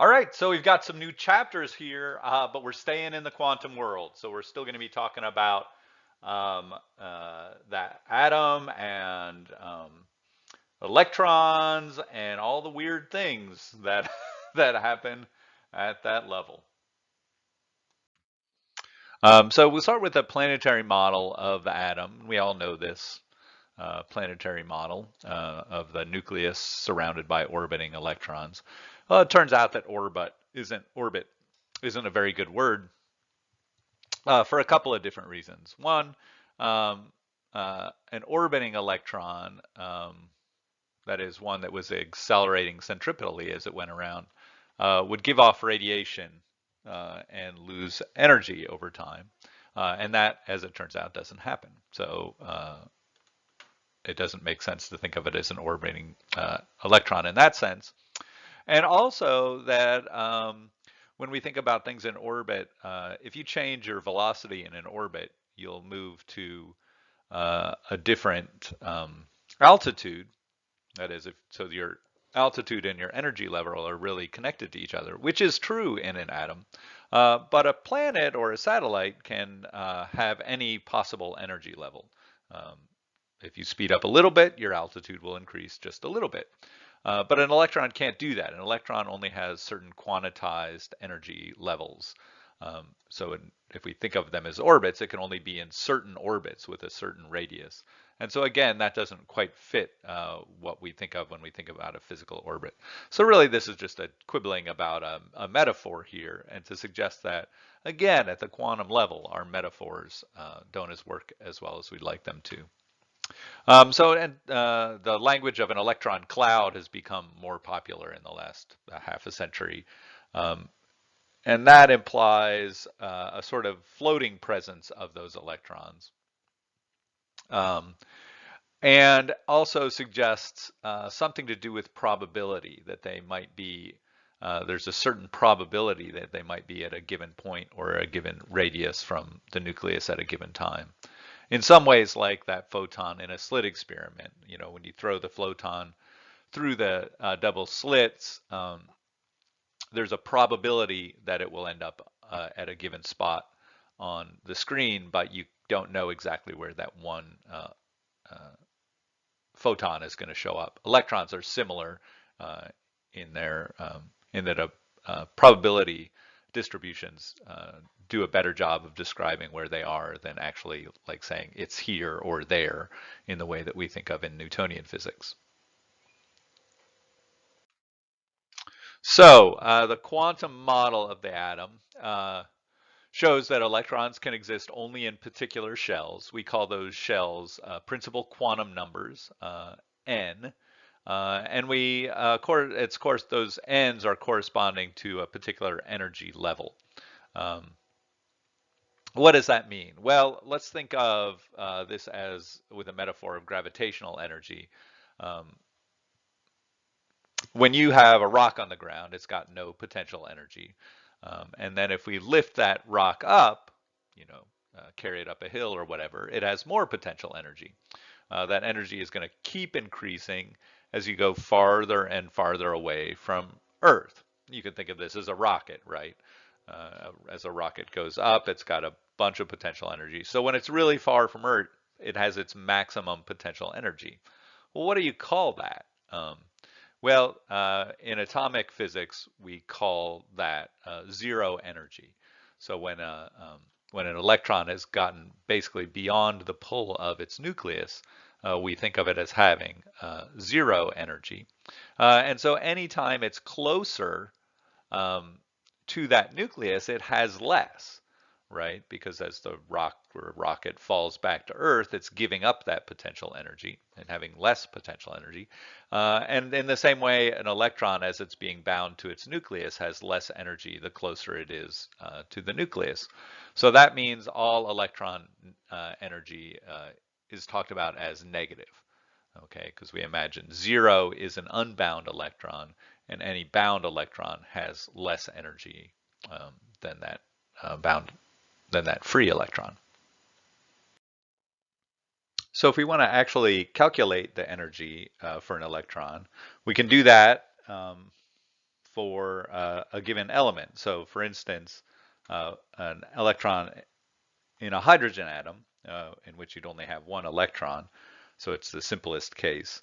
All right, so we've got some new chapters here, but we're staying in the quantum world. So we're still going to be talking about that atom and electrons and all the weird things that that happen at that level. So we'll start with the planetary model of the atom. We all know this planetary model of the nucleus surrounded by orbiting electrons. Well, it turns out that orbit isn't a very good word for a couple of different reasons. One, um, an orbiting electron, that is one that was accelerating centripetally as it went around, would give off radiation and lose energy over time. And that, as it turns out, doesn't happen. So it doesn't make sense to think of it as an orbiting electron in that sense. And also that when we think about things in orbit, if you change your velocity in an orbit, you'll move to a different altitude. That is, so your altitude and your energy level are really connected to each other, which is true in an atom. But a planet or a satellite can have any possible energy level. Um, if you speed up a little bit, your altitude will increase just a little bit. But an electron can't do that. An electron only has certain quantized energy levels. If we think of them as orbits, it can only be in certain orbits with a certain radius. And so again, that doesn't quite fit what we think of when we think about a physical orbit. So really, this is just a quibbling about a metaphor here, and to suggest that, again, at the quantum level, our metaphors don't work as well as we'd like them to. The language of an electron cloud has become more popular in the last half a century. Um, and that implies a sort of floating presence of those electrons. Um, and also suggests something to do with probability, that they might be, there's a certain probability that they might be at a given point or a given radius from the nucleus at a given time. In some ways, like that photon in a slit experiment. You know, when you throw the photon through the double slits, there's a probability that it will end up at a given spot on the screen, but you don't know exactly where that one uh, photon is going to show up. Electrons are similar in their in that a probability distributions do a better job of describing where they are than actually like saying it's here or there in the way that we think of in Newtonian physics. So the quantum model of the atom shows that electrons can exist only in particular shells. We call those shells principal quantum numbers, n. And it's of course, those n's are corresponding to a particular energy level. Um, what does that mean? Well, let's think of this as with a metaphor of gravitational energy. Um, when you have a rock on the ground, it's got no potential energy. And then if we lift that rock up, you know, carry it up a hill or whatever, it has more potential energy. That energy is going to keep increasing as you go farther and farther away from Earth. You can think of this as a rocket, right? As a rocket goes up, it's got a bunch of potential energy. So when it's really far from Earth, it has its maximum potential energy. Well, what do you call that? In atomic physics, we call that zero energy. So when an electron has gotten basically beyond the pull of its nucleus, we think of it as having zero energy. And so anytime it's closer um, to that nucleus, it has less, right? Because as the rocket falls back to Earth, it's giving up that potential energy and having less potential energy. And in the same way, an electron, as it's being bound to its nucleus, has less energy the closer it is to the nucleus. So that means all electron energy is talked about as negative. Okay, because we imagine zero is an unbound electron, and any bound electron has less energy than that bound than that free electron. So if we want to actually calculate the energy for an electron, we can do that for a given element. So for instance, an electron in a hydrogen atom, in which you'd only have one electron, so it's the simplest case,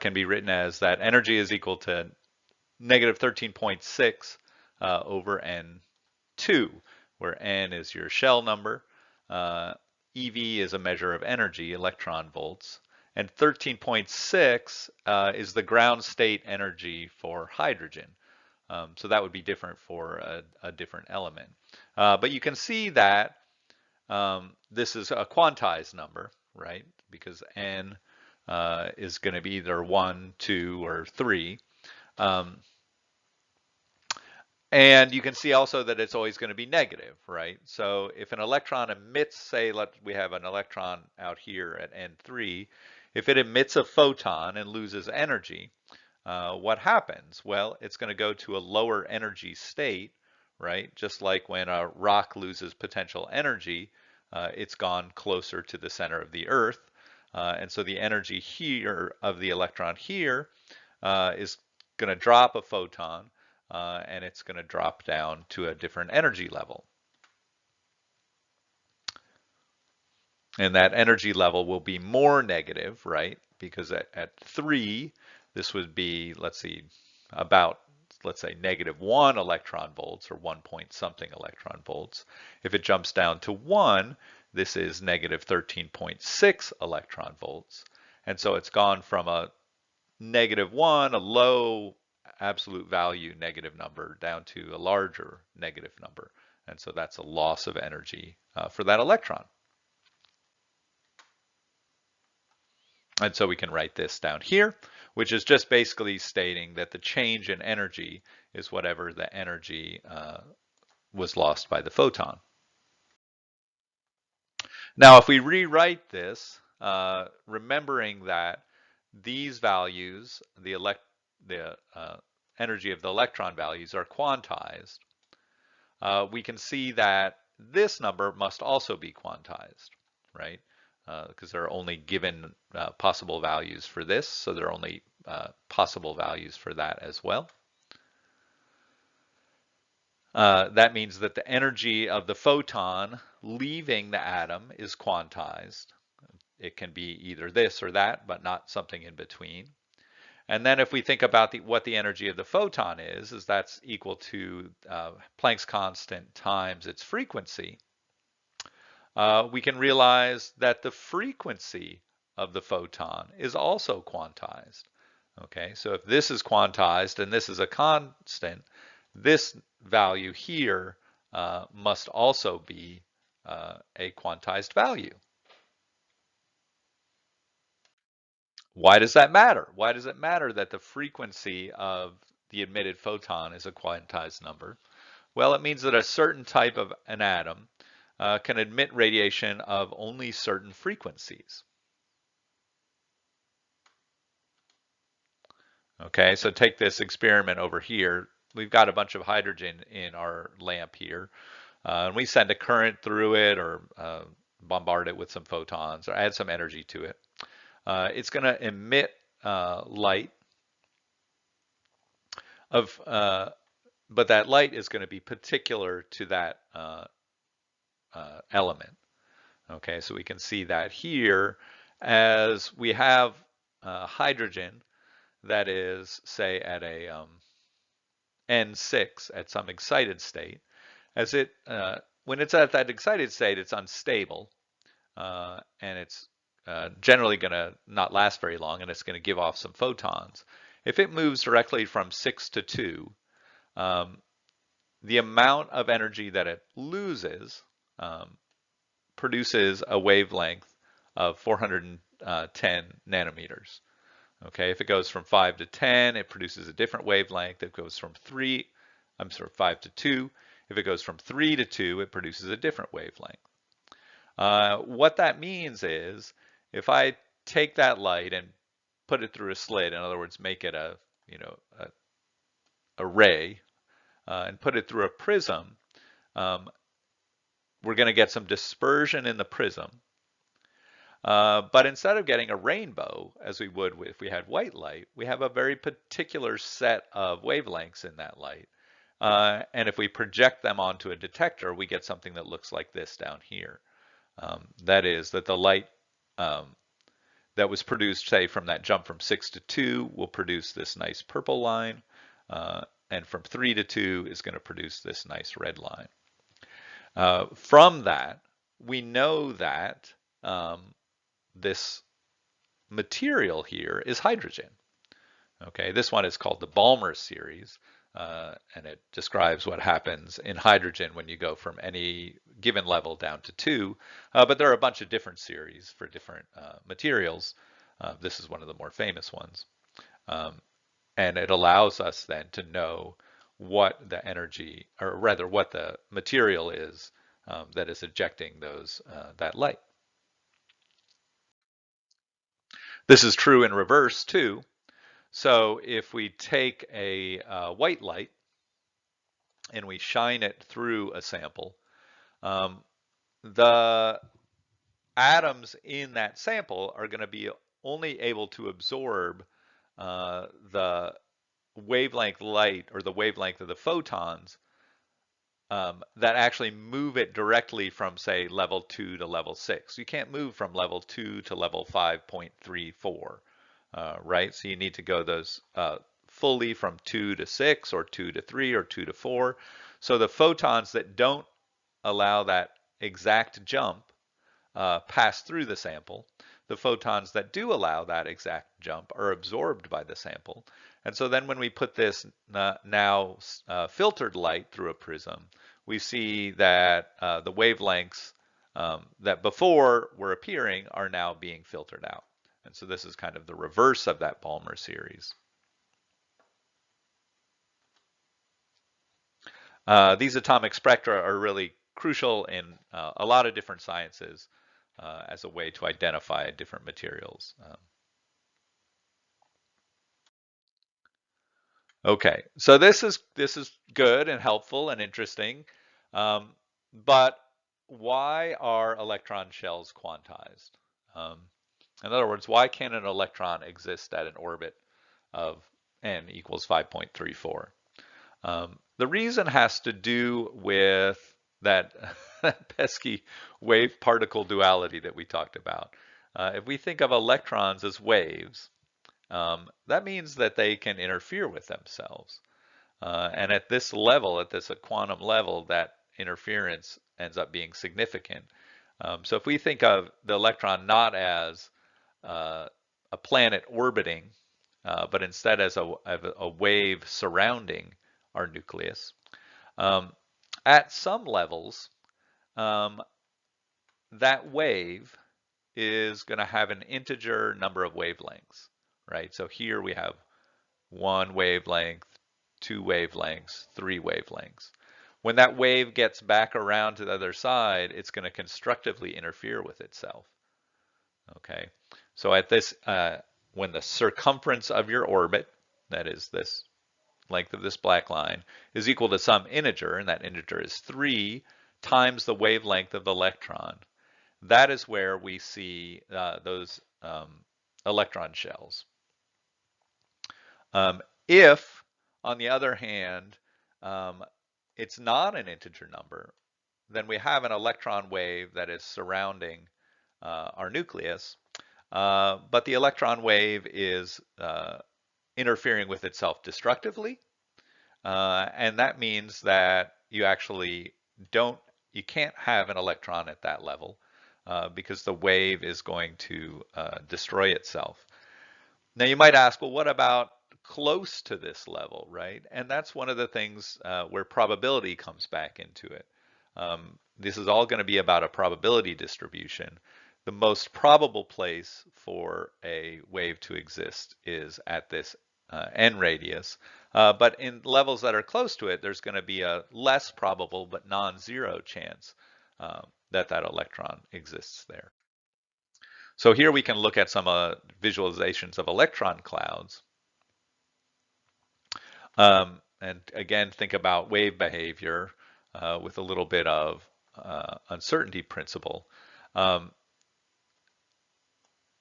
can be written as that energy is equal to negative 13.6 over N2, where N is your shell number, EV is a measure of energy, electron volts, and 13.6 is the ground state energy for hydrogen. So that would be different for a different element. But you can see that this is a quantized number, right? Because N is going to be either 1, 2, or 3. And you can see also that it's always going to be negative, right? So if an electron emits, say, we have an electron out here at N3, if it emits a photon and loses energy, what happens? Well, it's going to go to a lower energy state, right? Just like when a rock loses potential energy, it's gone closer to the center of the Earth. And so the energy here of the electron here is going to drop a photon, and it's going to drop down to a different energy level. And that energy level will be more negative, right? Because at 3, this would be, let's see, about, let's say, -1 electron volts, or 1 point something electron volts. If it jumps down to 1, this is negative 13.6 electron volts. And so it's gone from a -1, a low absolute value negative number, down to a larger negative number. And so that's a loss of energy for that electron. And so we can write this down here, which is just basically stating that the change in energy is whatever the energy was lost by the photon. Now, if we rewrite this, remembering that these values, the energy of the electron values, are quantized, we can see that this number must also be quantized, right? Because there are only given possible values for this, so there are only possible values for that as well. That means that the energy of the photon leaving the atom is quantized. It can be either this or that, but not something in between. And then if we think about what the energy of the photon is that's equal to Planck's constant times its frequency. We can realize that the frequency of the photon is also quantized. Okay, so if this is quantized and this is a constant, this value here must also be a quantized value. Why does that matter? Why does it matter that the frequency of the emitted photon is a quantized number? Well, it means that a certain type of an atom can emit radiation of only certain frequencies. Okay, so take this experiment over here. We've got a bunch of hydrogen in our lamp here, and we send a current through it, or bombard it with some photons, or add some energy to it. It's going to emit light but that light is going to be particular to that element. Okay, so we can see that here as we have hydrogen that is, say, at a N6 at some excited state. As it when it's at that excited state, it's unstable, and it's generally going to not last very long, and it's going to give off some photons. If it moves directly from 6 to 2, the amount of energy that it loses produces a wavelength of 410 nanometers. Okay, if it goes from 5 to 10, it produces a different wavelength. If it goes from 5 to 2. If it goes from 3 to 2, it produces a different wavelength. What that means is, if I take that light and put it through a slit, in other words, make it a ray, and put it through a prism, we're going to get some dispersion in the prism. But instead of getting a rainbow, as we would if we had white light, we have a very particular set of wavelengths in that light. And if we project them onto a detector, we get something that looks like this down here. That is, that the light that was produced, say, from that jump from 6 to 2 will produce this nice purple line. And from 3 to 2 is going to produce this nice red line. From that, we know that this material here is hydrogen. Okay, this one is called the Balmer series, and it describes what happens in hydrogen when you go from any given level down to 2. But there are a bunch of different series for different materials. This is one of the more famous ones. And it allows us then to know what the energy, or rather what the material is that is ejecting that light. This is true in reverse too. So if we take a white light and we shine it through a sample, the atoms in that sample are going to be only able to absorb the wavelength light, or the wavelength of the photons, that actually move it directly from, say, level 2 to level 6. You can't move from level 2 to level 5.34, right? So you need to go those fully from 2 to 6, or 2 to 3, or 2 to 4. So the photons that don't allow that exact jump pass through the sample. The photons that do allow that exact jump are absorbed by the sample. And so then when we put this now filtered light through a prism, we see that the wavelengths that before were appearing are now being filtered out. And so this is kind of the reverse of that Balmer series. These atomic spectra are really crucial in a lot of different sciences as a way to identify different materials. Okay, so this is good and helpful and interesting, but why are electron shells quantized? In other words, why can an electron exist at an orbit of n equals 5.34? The reason has to do with that, that pesky wave-particle duality that we talked about. If we think of electrons as waves, that means that they can interfere with themselves. And at this level, at this quantum level, that interference ends up being significant. So if we think of the electron not as a planet orbiting, but instead as a wave surrounding our nucleus, at some levels, that wave is going to have an integer number of wavelengths, right? So here we have 1 wavelength, 2 wavelengths, 3 wavelengths. When that wave gets back around to the other side, it's going to constructively interfere with itself. Okay, so at this, when the circumference of your orbit, that is this length of this black line, is equal to some integer, and that integer is 3 times the wavelength of the electron, that is where we see those electron shells. If, on the other hand, it's not an integer number, then we have an electron wave that is surrounding our nucleus, but the electron wave is interfering with itself destructively, and that means that you actually you can't have an electron at that level because the wave is going to destroy itself. Now you might ask, well, what about close to this level, right? And that's one of the things where probability comes back into it. This is all going to be about a probability distribution. The most probable place for a wave to exist is at this n radius, but in levels that are close to it, there's going to be a less probable but non-zero chance that that electron exists there. So here we can look at some visualizations of electron clouds. And again, think about wave behavior with a little bit of uncertainty principle.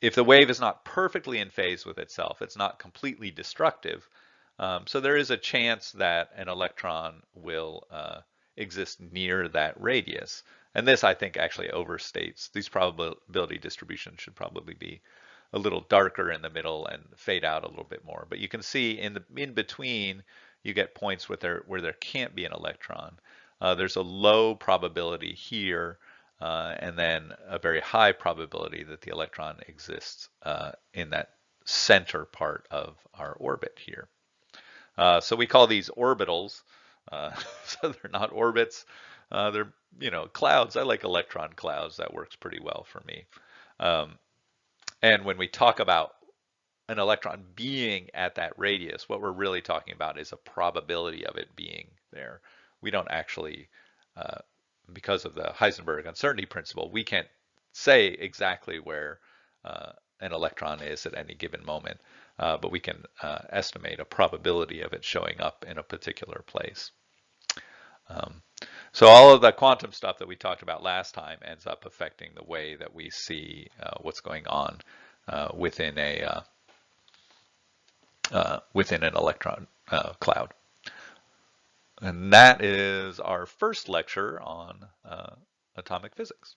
if the wave is not perfectly in phase with itself, it's not completely destructive. So there is a chance that an electron will exist near that radius. And this, I think, actually overstates. These probability distributions should probably be a little darker in the middle and fade out a little bit more. But you can see in between, you get points where there can't be an electron. There's a low probability here, and then a very high probability that the electron exists in that center part of our orbit here. So we call these orbitals. So they're not orbits. They're clouds. I like electron clouds. That works pretty well for me. And when we talk about an electron being at that radius, what we're really talking about is a probability of it being there. We don't actually, because of the Heisenberg uncertainty principle, we can't say exactly where an electron is at any given moment, but we can estimate a probability of it showing up in a particular place. So all of the quantum stuff that we talked about last time ends up affecting the way that we see what's going on within an electron cloud. And that is our first lecture on atomic physics.